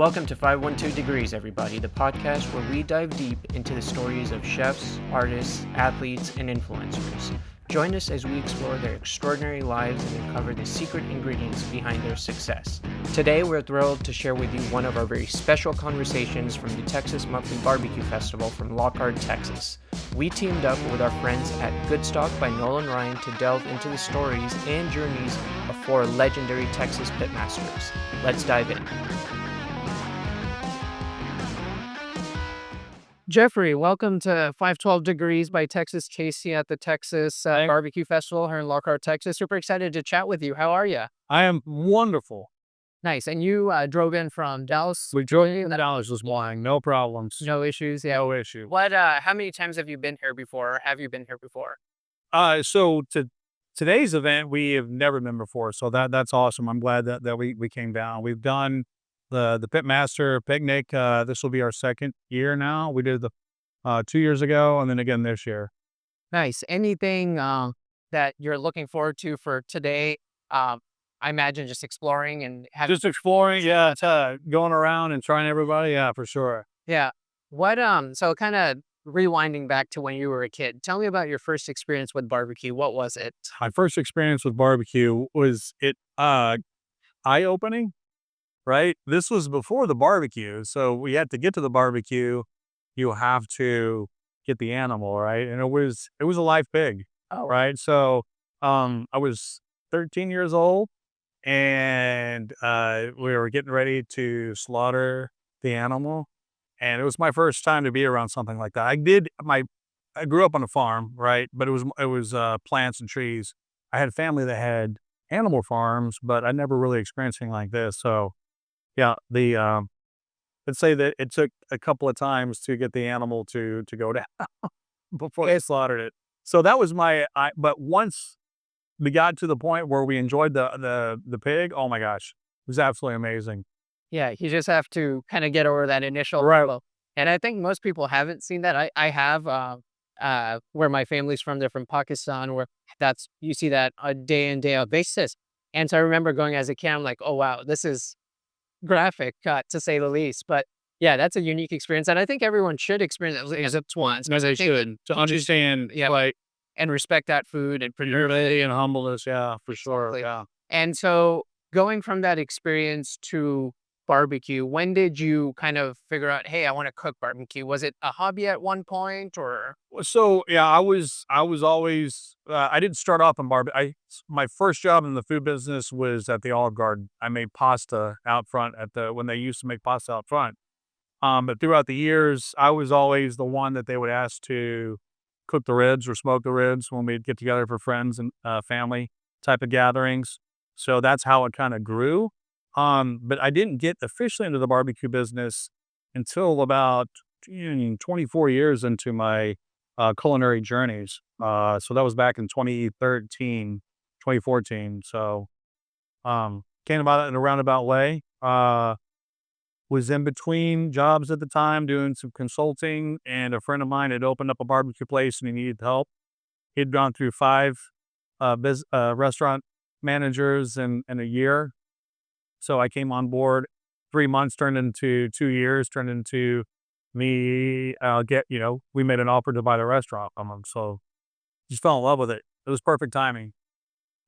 Welcome to 512 Degrees, everybody, the podcast where we dive deep into the stories of chefs, artists, athletes, and influencers. Join us as we explore their extraordinary lives and uncover the secret ingredients behind their success. Today, we're thrilled to share with you one of our very special conversations from the Texas Monthly BBQ Festival from Lockhart, Texas. We teamed up with our friends at Goodstock by Nolan Ryan to delve into the stories and journeys of four legendary Texas pitmasters. Let's dive in. Jeffrey, welcome to 512 Degrees by Texas Casey at the Texas BBQ Festival here in Lockhart, Texas. Super excited to chat with you. How are you? I am wonderful. Nice. And you drove in from Dallas? We drove in Dallas this morning. No problems. No issues? Yeah. No issue. How many times have you been here before? Or have you been here before? So today's event, we have never been before. So that's awesome. I'm glad that we came down. We've done the Pitmaster picnic. This will be our second year now. We did the 2 years ago and then again this year. Nice. Anything that you're looking forward to for today? I imagine just exploring and having. Just exploring, yeah. It's, going around and trying everybody, yeah, for sure. Yeah. So kind of rewinding back to when you were a kid, tell me about your first experience with barbecue. What was it? My first experience with barbecue was eye-opening, right? This was before the barbecue, so we had to get to the barbecue. You have to get the animal, right? And it was a live pig, right? So I was 13 years old. And we were getting ready to slaughter the animal, and it was my first time to be around something like that. I grew up on a farm, right? But it was plants and trees. I had family that had animal farms, but I never really experienced anything like this. So, yeah, let's say that it took a couple of times to get the animal to go down before they slaughtered it. So that was but once we got to the point where we enjoyed the pig. Oh my gosh, it was absolutely amazing. Yeah, you just have to kind of get over that initial Right. level. And I think most people haven't seen that. I have where my family's from. They're from Pakistan, where you see that a day in day out basis. And so I remember going as a kid, I'm like, oh wow, this is graphic to say the least. But yeah, that's a unique experience, and I think everyone should experience it at least once. As they should to understand, yeah, like and respect that food and humility and humbleness. Yeah, for sure. Exactly. Yeah. And so going from that experience to barbecue, when did you kind of figure out, hey, I want to cook barbecue? Was it a hobby at one point or? So yeah, I was always. I didn't start off in barbecue. My first job in the food business was at the Olive Garden. I made pasta out front when they used to make pasta out front. But throughout the years, I was always the one that they would ask to cook the ribs or smoke the ribs when we'd get together for friends and family type of gatherings. So that's how it kind of grew. But I didn't get officially into the barbecue business until about 24 years into my culinary journeys. So that was back in 2013, 2014. So came about it in a roundabout way. Was in between jobs at the time doing some consulting, and a friend of mine had opened up a barbecue place and he needed help. He'd gone through 5 restaurant managers in a year. So I came on board. 3 months turned into 2 years, turned into me, we made an offer to buy the restaurant from him. So just fell in love with it. It was perfect timing.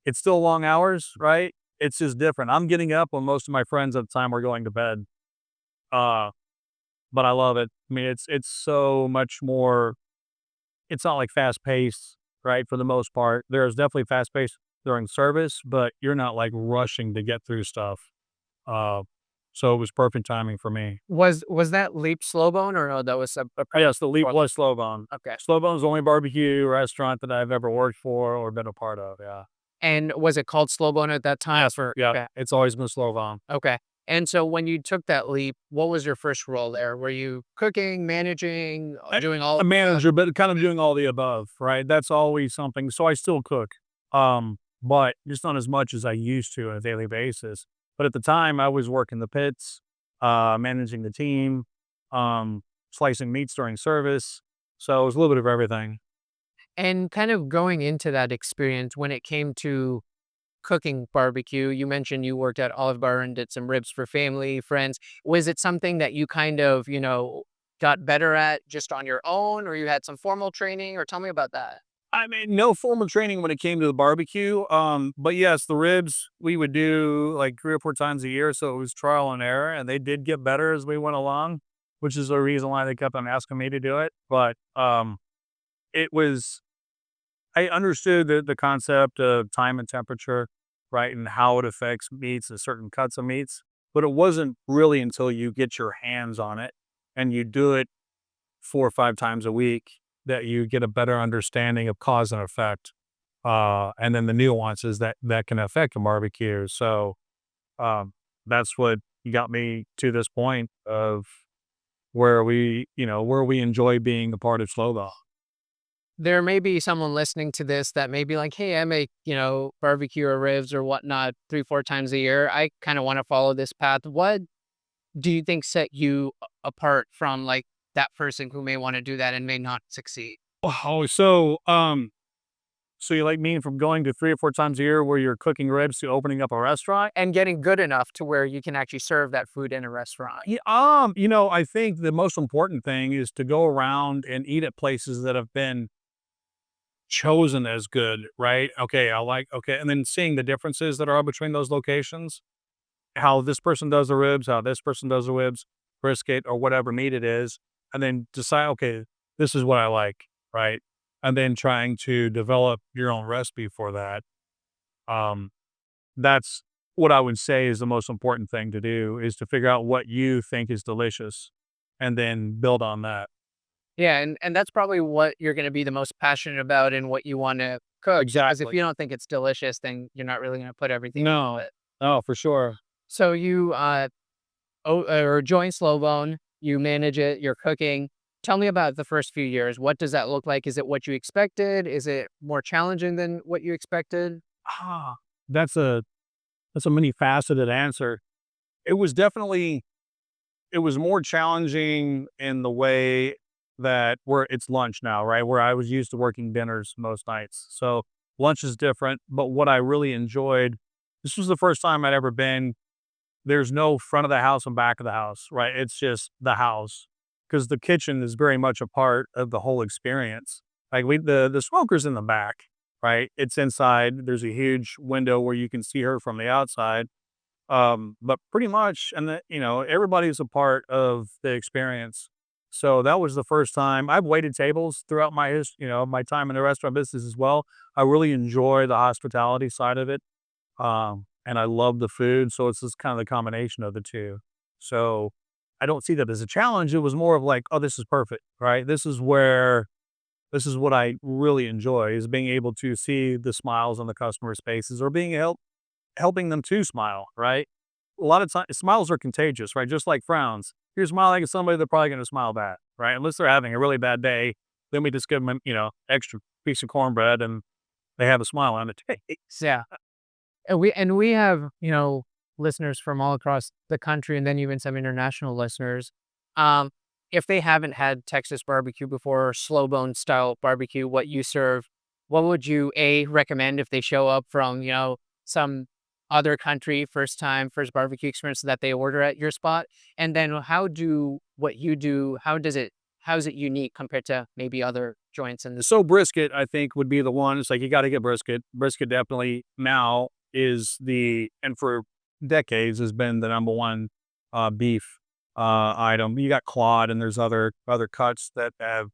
It's still long hours, right? It's just different. I'm getting up when most of my friends at the time were going to bed. But I love it. I mean, it's so much more. It's not like fast paced, right? For the most part, there's definitely fast paced during service, but you're not like rushing to get through stuff. So it was perfect timing for me. Was that Leap Slow Bone or no, that was a Yes, the Leap was Slow Bone. Okay. Slow Bone's the only barbecue restaurant that I've ever worked for or been a part of. Yeah. And was it called Slow Bone at that time? Yes, yeah. It's always been Slow Bone. Okay. And so when you took that leap, what was your first role there? Were you cooking, managing, doing all? A manager, but kind of doing all the above, right? That's always something. So I still cook, but just not as much as I used to on a daily basis. But at the time, I was working the pits, managing the team, slicing meats during service. So it was a little bit of everything. And kind of going into that experience when it came to cooking barbecue. You mentioned you worked at Olive Bar and did some ribs for family, friends. Was it something that you kind of, got better at just on your own, or you had some formal training, or tell me about that? I mean, no formal training when it came to the barbecue. But yes, the ribs we would do like 3 or 4 times a year, so it was trial and error, and they did get better as we went along, which is the reason why they kept on asking me to do it. But it was I understood the concept of time and temperature, right, and how it affects meats and certain cuts of meats. But it wasn't really until you get your hands on it and you do it 4 or 5 times a week that you get a better understanding of cause and effect, and then the nuances that can affect a barbecue. So, um, that's what got me to this point of where we enjoy being a part of Slow. There may be someone listening to this that may be like, "Hey, I make, barbecue or ribs or whatnot 3, 4 times a year. I kinda wanna follow this path." What do you think set you apart from, like, that person who may wanna do that and may not succeed? Oh, so you like mean from going to 3 or 4 times a year where you're cooking ribs to opening up a restaurant? And getting good enough to where you can actually serve that food in a restaurant. Yeah, I think the most important thing is to go around and eat at places that have been chosen as good, right? Okay, and then seeing the differences that are between those locations, how this person does the ribs, how this person does the ribs, brisket, or whatever meat it is, and then decide, okay, this is what I like, right? And then trying to develop your own recipe for that. Um, that's what I would say is the most important thing to do is to figure out what you think is delicious and then build on that. Yeah, and that's probably what you're gonna be the most passionate about and what you wanna cook. Because if Exactly. you don't think it's delicious, then you're not really gonna put everything into No, it. no, for sure. So you, or join Slowbone, you manage it, you're cooking. Tell me about the first few years. What does that look like? Is it what you expected? Is it more challenging than what you expected? Ah, that's a that's a many faceted answer. It was definitely it was more challenging in the way that where it's lunch now, right? Where I was used to working dinners most nights. So lunch is different. But what I really enjoyed, this was the first time I'd ever been. There's no front of the house and back of the house, right? It's just the house because the kitchen is very much a part of the whole experience. Like the smoker's in the back, right? It's inside. There's a huge window where you can see her from the outside. But pretty much, and everybody's a part of the experience. So that was the first time I've waited tables throughout my time in the restaurant business as well. I really enjoy the hospitality side of it. And I love the food. So it's just kind of the combination of the two. So I don't see that as a challenge. It was more of like, oh, this is perfect, right? This is what I really enjoy is being able to see the smiles on the customer's faces or helping them to smile, right? A lot of times, smiles are contagious, right? Just like frowns. If you're smiling at somebody, they're probably going to smile back, right? Unless they're having a really bad day, then we just give them, extra piece of cornbread and they have a smile on their face. Yeah. And we have, listeners from all across the country and then even some international listeners. Um, if they haven't had Texas barbecue before or slow bone style barbecue, what you serve, what would you recommend if they show up from, some other country, first time, first barbecue experience that they order at your spot? And then how do what you do, how is it unique compared to maybe other joints in the So brisket, I think, would be the one. It's like you got to get brisket. Brisket definitely now is and for decades has been the number one beef item. You got clawed, and there's other cuts that have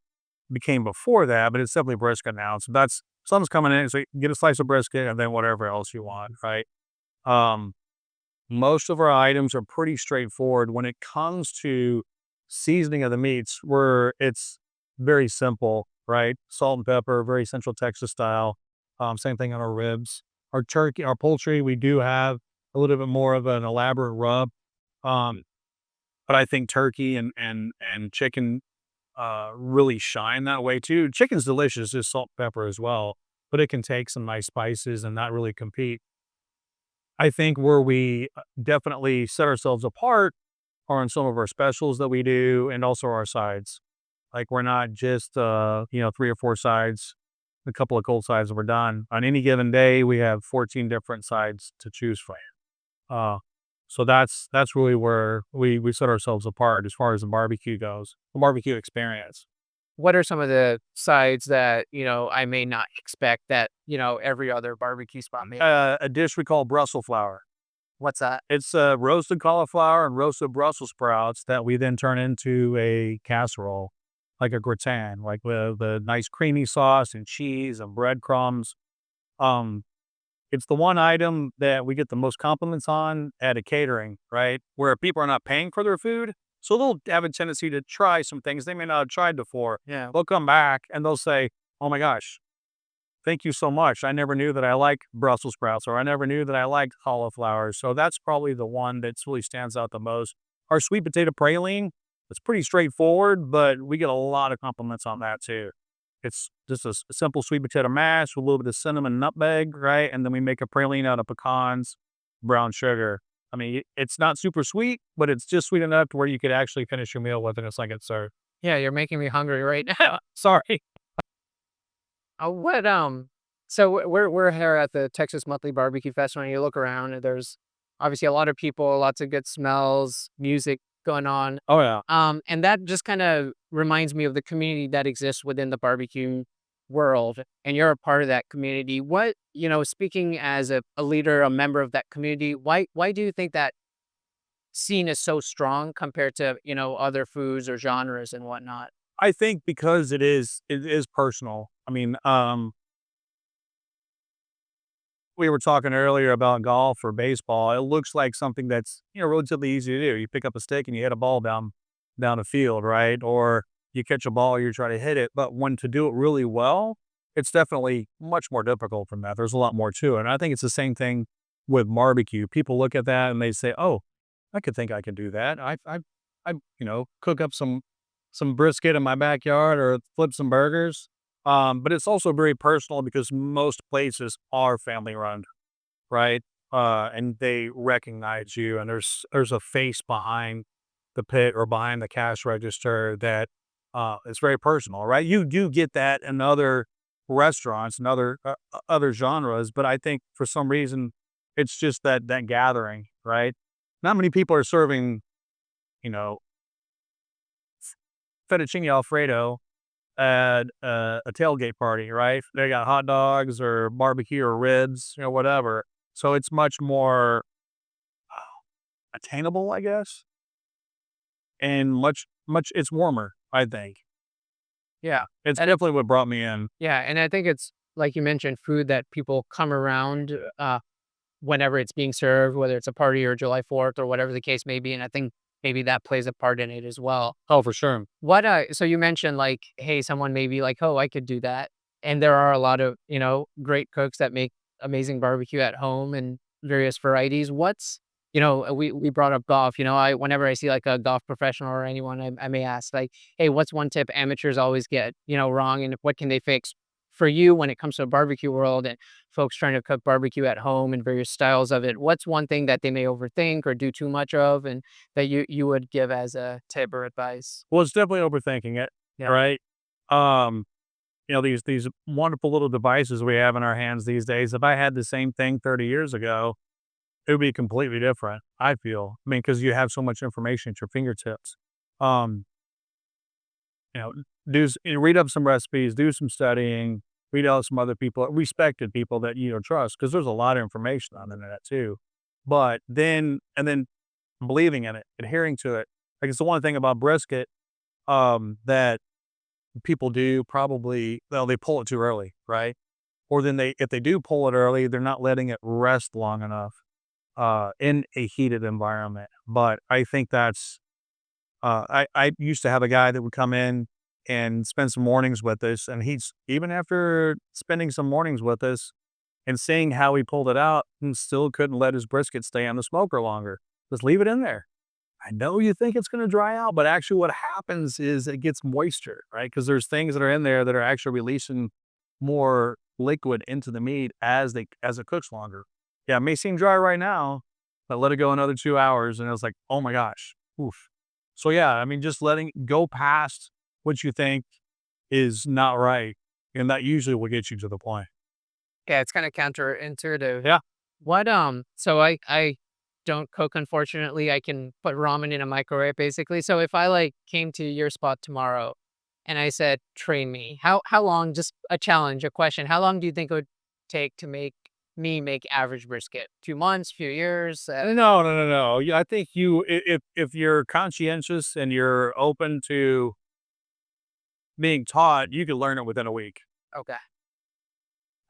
became before that, but it's definitely brisket now. So that's someone's coming in, so you get a slice of brisket and then whatever else you want, right? Um, most of our items are pretty straightforward when it comes to seasoning of the meats, where it's very simple, right? Salt and pepper, very Central Texas style. Same thing on our ribs. Our turkey, our poultry, we do have a little bit more of an elaborate rub. Um, but I think turkey and chicken really shine that way too. Chicken's delicious, just salt and pepper as well, but it can take some nice spices and not really compete. I think where we definitely set ourselves apart are on some of our specials that we do and also our sides. Like we're not just 3 or 4 sides. a couple of cold sides, and we're done. On any given day, we have 14 different sides to choose from. Uh, so that's really where we set ourselves apart as far as the barbecue goes, the barbecue experience. What are some of the sides that, I may not expect that, every other barbecue spot may? A dish we call Brussels flour. What's that? It's roasted cauliflower and roasted Brussels sprouts that we then turn into a casserole, like a gratin, like with the nice creamy sauce and cheese and breadcrumbs. Um, it's the one item that we get the most compliments on at a catering, right? Where people are not paying for their food. So they'll have a tendency to try some things they may not have tried before. Yeah. They'll come back and they'll say, "Oh my gosh, thank you so much. I never knew that I like Brussels sprouts, or I never knew that I liked cauliflower." So that's probably the one that really stands out the most. Our sweet potato praline, it's pretty straightforward, but we get a lot of compliments on that too. It's just a simple sweet potato mash with a little bit of cinnamon nutmeg, right? And then we make a praline out of pecans, brown sugar. I mean, it's not super sweet, but it's just sweet enough to where you could actually finish your meal with it. It's like it's served. Yeah, you're making me hungry right now. Sorry. What so we're here at the Texas Monthly BBQ Festival, and you look around and there's obviously a lot of people, lots of good smells, music going on. Oh yeah. And that just kind of reminds me of the community that exists within the barbecue world. And you're a part of that community. What, speaking as a leader, a member of that community, why do you think that scene is so strong compared to, other foods or genres and whatnot? I think because it is personal. I mean, we were talking earlier about golf or baseball. It looks like something that's, relatively easy to do. You pick up a stick and you hit a ball down the field, right? Or you catch a ball, you try to hit it. But when to do it really well, it's definitely much more difficult from that. There's a lot more to it. And I think it's the same thing with barbecue. People look at that and they say, "Oh, I could think I could do that. I cook up some brisket in my backyard or flip some burgers." But it's also very personal because most places are family run, right? And they recognize you, and there's a face behind the pit or behind the cash register that is very personal, right? You do get that in other restaurants and other genres, but I think for some reason it's just that gathering, right? Not many people are serving, you know, fettuccine alfredo at a tailgate party, right? They got hot dogs or barbecue or ribs, whatever. So it's much more attainable, I guess, and much it's warmer, I think. Yeah. It's And definitely what brought me in. yeah, and I think it's like you mentioned, food that people come around whenever it's being served, whether it's a party or July 4th or whatever the case may be. And I think maybe that plays a part in it as well. Oh, for sure. What so you mentioned like, hey, someone may be like, oh, I could do that. And there are a lot of, great cooks that make amazing barbecue at home and various varieties. What's we brought up golf. I whenever I see like a golf professional or anyone, I may ask like, hey, what's one tip amateurs always get, wrong and what can they fix? For you when it comes to a barbecue world and folks trying to cook barbecue at home and various styles of it, what's one thing that they may overthink or do too much of and that you would give as a tip or advice? Well, it's definitely overthinking it, Yeah. right? Um, these wonderful little devices we have in our hands these days. If I had the same thing 30 years ago, it would be completely different, I feel. I mean, because you have so much information at your fingertips. Um, you know, read up some recipes, do some studying, read out some other people, respected people that trust, because there's a lot of information on the internet too. But then believing in it, adhering to it. Like it's the one thing about brisket that people do probably, well, they pull it too early, right? Or then if they do pull it early, they're not letting it rest long enough in a heated environment. But I think that's I used to have a guy that would come in and spend some mornings with us, and he's even after spending some mornings with us and seeing how he pulled it out, and still couldn't let his brisket stay on the smoker longer. Just leave it in there. I know you think it's going to dry out, but actually what happens is it gets moisture, right? Because there's things that are in there that are actually releasing more liquid into the meat as it cooks longer. Yeah, it may seem dry right now, but let it go another 2 hours, and it's like, oh my gosh, oof. So yeah, I mean, just letting go past what you think is not right and that usually will get you to the point. Yeah, it's kind of counterintuitive. Yeah. So I don't cook, unfortunately. I can put ramen in a microwave basically. So if I like came to your spot tomorrow and I said, train me, how long, just a challenge, a question, how long do you think it would take to make average brisket? 2 months, few years? No, no, no, no. Yeah, I think if you're conscientious and you're open to being taught, you can learn it within a week. Okay.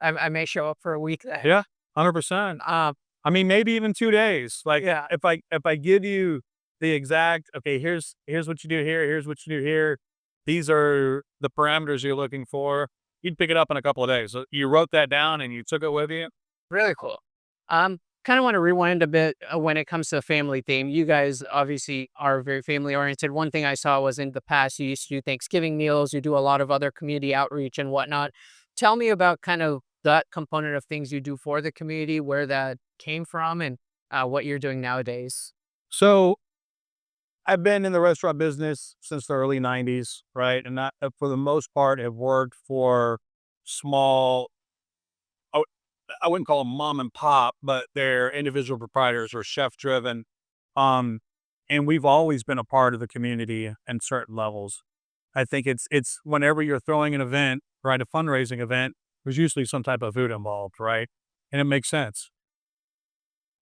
I may show up for a week then. Yeah, 100%. I mean, maybe even 2 days. Like, Yeah. if I give you the exact, okay, here's what you do here, here's what you do here. These are the parameters you're looking for. You'd pick it up in a couple of days. So you wrote that down and you took it with you. Really cool. Kind of want to rewind a bit when it comes to the family theme. You guys obviously are very family oriented. One thing I saw was in the past, you used to do Thanksgiving meals, you do a lot of other community outreach and whatnot. Tell me about kind of that component of things you do for the community, where that came from, and what you're doing nowadays. So I've been in the restaurant business since the early 90s, right? And I, for the most part, have worked for small, I I wouldn't call them mom and pop, but they're individual proprietors or chef driven. Um, and we've always been a part of the community in certain levels. I think it's whenever you're throwing an event, right, a fundraising event, there's usually some type of food involved, right? And it makes sense.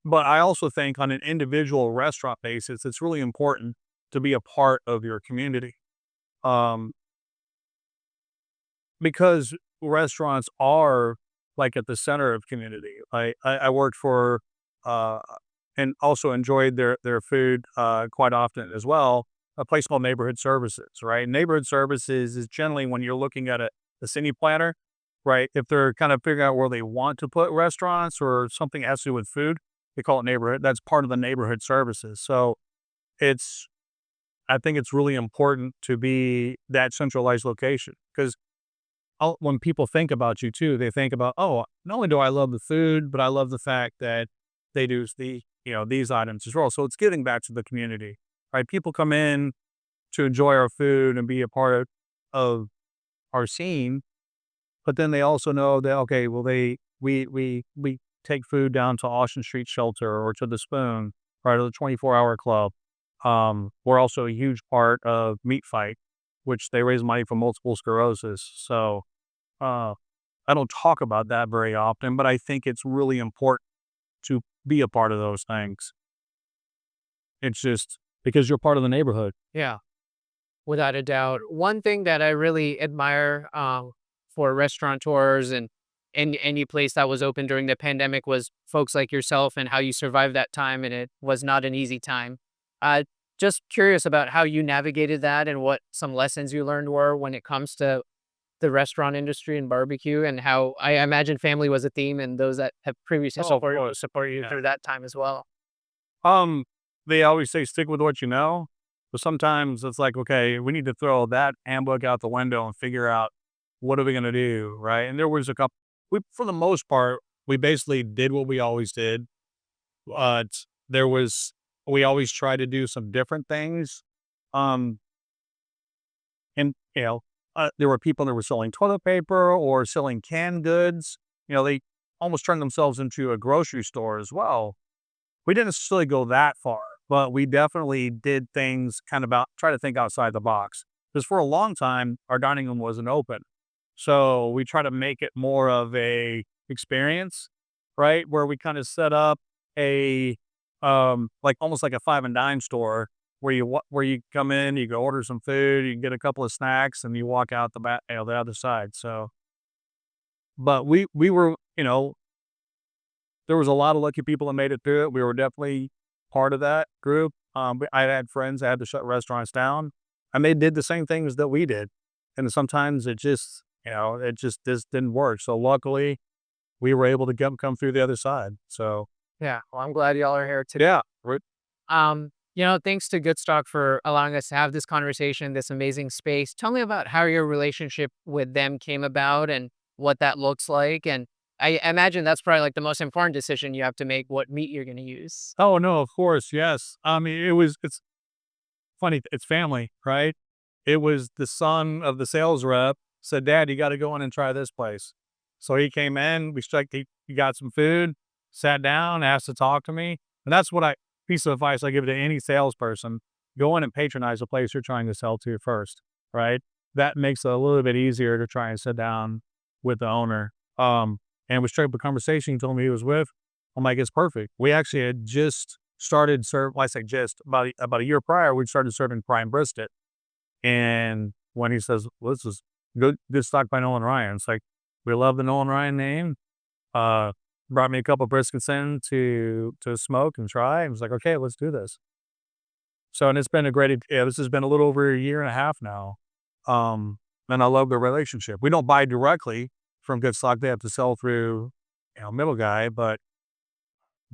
But I also think on an individual restaurant basis, it's really important to be a part of your community. Um, because restaurants are like at the center of community. I worked for uh, and also enjoyed their food quite often as well. A place called Neighborhood Services, right? Neighborhood Services is generally when you're looking at a city planner, right? If they're kind of figuring out where they want to put restaurants or something that has to do with food, they call it neighborhood. That's part of the neighborhood services. So it's I think it's really important to be that centralized location because when people think about you too, they think about, oh, not only do I love the food, but I love the fact that they do these items as well. So it's giving back to the community, right? People come in to enjoy our food and be a part of our scene, but then they also know that okay, well we take food down to Austin Street Shelter or to the Spoon, right, or the 24-hour club. We're also a huge part of Meat Fight, which they raise money for multiple sclerosis. So uh, I don't talk about that very often, but I think it's really important to be a part of those things. It's just because you're part of the neighborhood. Yeah, without a doubt. One thing that I really admire for restaurateurs and any place that was open during the pandemic was folks like yourself and how you survived that time. And it was not an easy time. Uh, just curious about how you navigated that and what some lessons you learned were when it comes to the restaurant industry and barbecue, and how I imagine family was a theme and those that have previously Oh, of supported course. support you Yeah. through that time as well. Um, they always say stick with what you know, but sometimes it's like, okay, we need to throw that handbook out the window and figure out what are we gonna do, right? And there was a couple. We, for the most part, we basically did what we always did. But there was we always try to do some different things. Um, and there were people that were selling toilet paper or selling canned goods. They almost turned themselves into a grocery store as well. We didn't necessarily go that far, but we definitely did things kind of out, try to think outside the box. Because for a long time, our dining room wasn't open. So we try to make it more of a experience, right? Where we kind of set up a, like almost like a five and dime store where where you come in, you go order some food, you get a couple of snacks and you walk out the back, the other side. So, but we were, there was a lot of lucky people that made it through it. We were definitely part of that group. I had friends that had to shut restaurants down, and they did the same things that we did. And sometimes it just didn't work. So luckily, we were able to come through the other side. So Yeah, well, I'm glad y'all are here today. yeah, Thanks to Goodstock for allowing us to have this conversation, this amazing space. Tell me about how your relationship with them came about and what that looks like. And I imagine that's probably like the most important decision you have to make, what meat you're going to use. oh no, of course, yes. I mean, it's funny. It's family, right? It was the son of the sales rep said, "Dad, you got to go in and try this place." So he came in, he got some food, sat down, asked to talk to me. And that's what piece of advice I give to any salesperson: go in and patronize the place you're trying to sell to first, right? That makes it a little bit easier to try and sit down with the owner. And we struck up a conversation. He told me he was with. I'm like, it's perfect. We actually had just started well, I say just about a year prior, we started serving prime brisket. And when he says, well, this is good stock by Nolan Ryan, it's like, we love the Nolan Ryan name. Uh, Brought me a couple briskets in to smoke and try. And was like, okay, let's do this. So, and it's been this has been a little over a year and a half now. And I love the relationship. We don't buy directly from Goodstock. They have to sell through, middle guy, but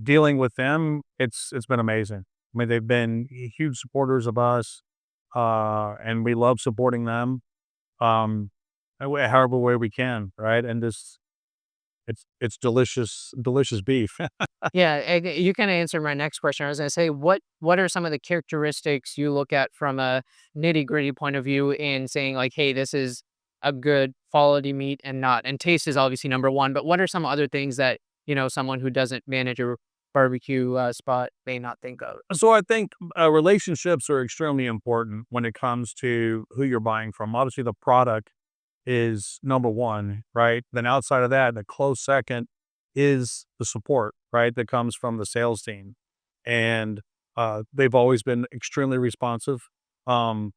dealing with them, it's been amazing. I mean, they've been huge supporters of us, and we love supporting them, however way we can, right? And it's delicious beef. Yeah, and you kinda answered my next question. I was gonna say, what are some of the characteristics you look at from a nitty-gritty point of view in saying like, "Hey, this is a good quality meat and not," and taste is obviously number 1, but what are some other things that, someone who doesn't manage a barbecue, spot may not think of? So I think relationships are extremely important when it comes to who you're buying from. Obviously, the product is number one, right? Then outside of that, the close second is the support, right? That comes from the sales team. And they've always been extremely responsive. Um,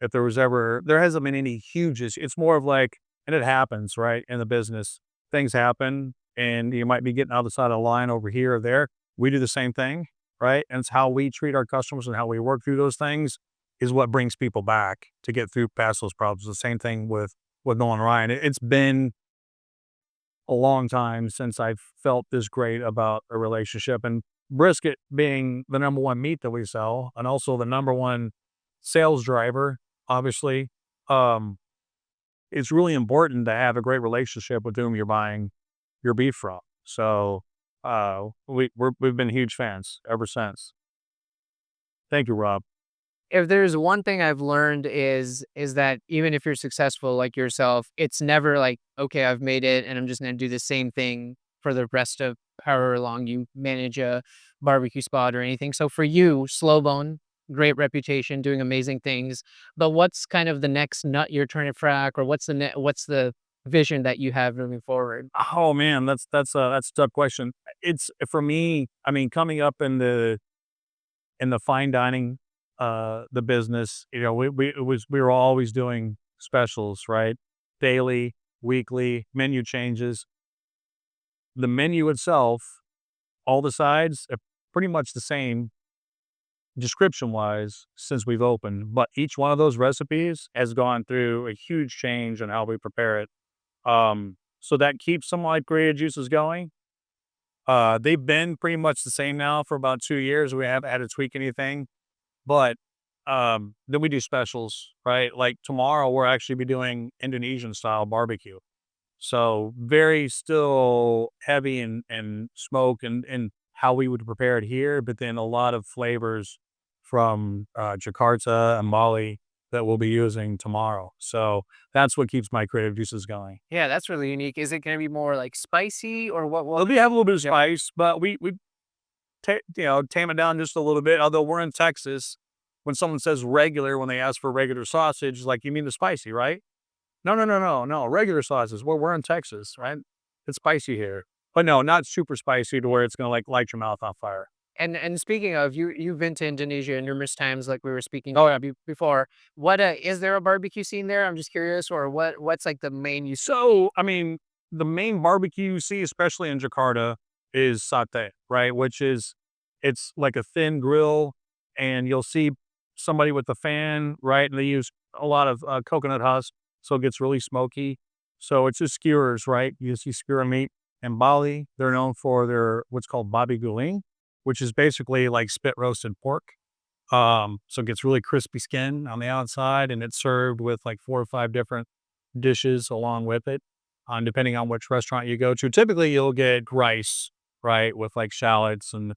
if there hasn't been any huge issue. It's more of like, and it happens, right? In the business, things happen and you might be getting out the side of the line over here or there. We do the same thing, right? And it's how we treat our customers and how we work through those things is what brings people back to get through past those problems. The same thing with Nolan Ryan. It's been a long time since I've felt this great about a relationship, and brisket being the number one meat that we sell and also the number one sales driver, obviously, um, it's really important to have a great relationship with whom you're buying your beef from. So, we've been huge fans ever since. Thank you, Rob. If there's one thing I've learned is that even if you're successful like yourself, it's never like, "Okay, I've made it, and I'm just gonna do the same thing for the rest of however long you manage a barbecue spot or anything." So for you, Slow Bone, great reputation, doing amazing things, but what's kind of the next nut you're trying to crack, or what's the vision that you have moving forward? Oh man, that's a tough question. It's for me. I mean, coming up in the fine dining, the business, we were always doing specials, right? Daily, weekly menu changes. The menu itself, all the sides are pretty much the same description wise since we've opened, but each one of those recipes has gone through a huge change in how we prepare it. So that keeps some like creative juices going. They've been pretty much the same now for about 2 years. We haven't had to tweak anything. But, then we do specials, right? Like tomorrow, we're actually be doing Indonesian style barbecue. So very still heavy and smoke and how we would prepare it here, but then a lot of flavors from Jakarta and Mali that we'll be using tomorrow. So that's what keeps my creative juices going. Yeah, that's really unique. Is it gonna be more, like, spicy or what? We have a little bit of Yep. spice, but we tame it down just a little bit. Although we're in Texas, when someone says regular, when they ask for regular sausage, like, you mean the spicy, right? No, no, no, no, no. Regular sauces. We're in Texas, right? It's spicy here, but no, not super spicy to where it's gonna like light your mouth on fire. And speaking of, you've been to Indonesia numerous times, like we were speaking Oh yeah. before. What, is there a barbecue scene there? I'm just curious, or what's, like, the main you So I mean, the main barbecue you see, especially in Jakarta, is satay, right? Which is it's like a thin grill, and you'll see somebody with a fan, right? And they use a lot of coconut husk, so it gets really smoky. So it's just skewers, right? You see skewer meat. In Bali, they're known for their what's called babi guling, which is basically like spit roasted pork. So it gets really crispy skin on the outside, and it's served with like 4 or 5 different dishes along with it, depending on which restaurant you go to. Typically, you'll get rice, right, with like shallots and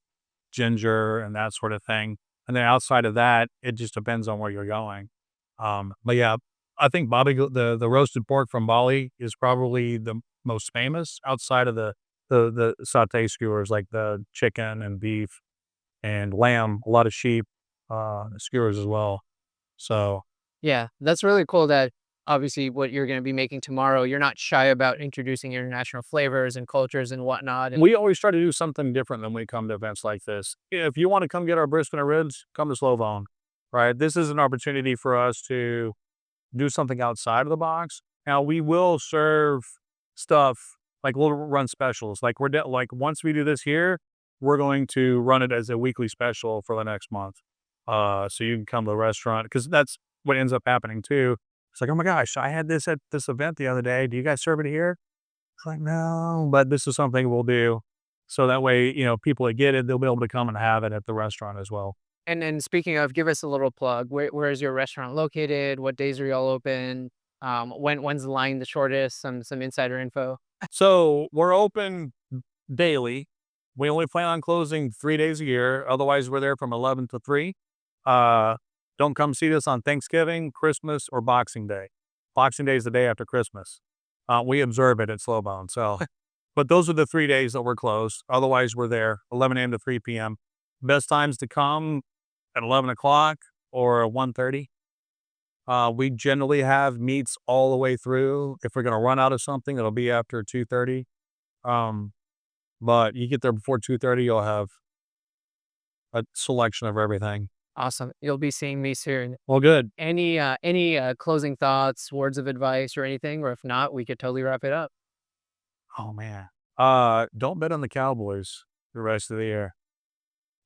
ginger and that sort of thing. And then outside of that, it just depends on where you're going. But yeah, I think the roasted pork from Bali is probably the most famous outside of the sauté skewers, like the chicken and beef and lamb, a lot of sheep, skewers as well. So, Yeah, that's really cool that obviously what you're gonna be making tomorrow, you're not shy about introducing international flavors and cultures and whatnot, and we always try to do something different when we come to events like this. If you wanna come get our brisket and ribs, come to Slow Bone, right? This is an opportunity for us to do something outside of the box. Now, we will serve stuff like we'll run specials. Like like once we do this here, we're going to run it as a weekly special for the next month. So you can come to the restaurant because that's what ends up happening too. It's like, oh my gosh, I had this at this event the other day. Do you guys serve it here? It's like, no, but this is something we'll do. So that way, people that get it, they'll be able to come and have it at the restaurant as well. and speaking of, give us a little plug. Where is your restaurant located? What days are y'all open? When's the line the shortest? Some insider info. So we're open daily. We only plan on closing 3 days a year. Otherwise, we're there from 11 to 3. Uh, don't come see us on Thanksgiving, Christmas, or Boxing Day. Boxing Day is the day after Christmas. We observe it at Slowbone. So, but those are the 3 days that we're closed. Otherwise, we're there 11 a.m. to 3 p.m. Best times to come at 11 o'clock or 1:30. We generally have meats all the way through. If we're going to run out of something, it'll be after 2:30. Um, but you get there before 2:30, you'll have a selection of everything. Awesome. You'll be seeing me soon. Well, good. Any closing thoughts, words of advice, or anything? Or if not, we could totally wrap it up. Oh man. Don't bet on the Cowboys the rest of the year.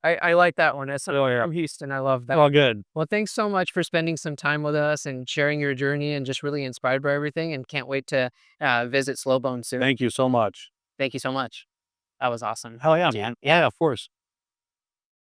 I like that one. As Oh yeah. from Houston, I love that. Well, good. Well, thanks so much for spending some time with us and sharing your journey and just really inspired by everything. And can't wait to visit Slowbone soon. Thank you so much. Thank you so much. That was awesome. Hell yeah, man. Yeah, of course.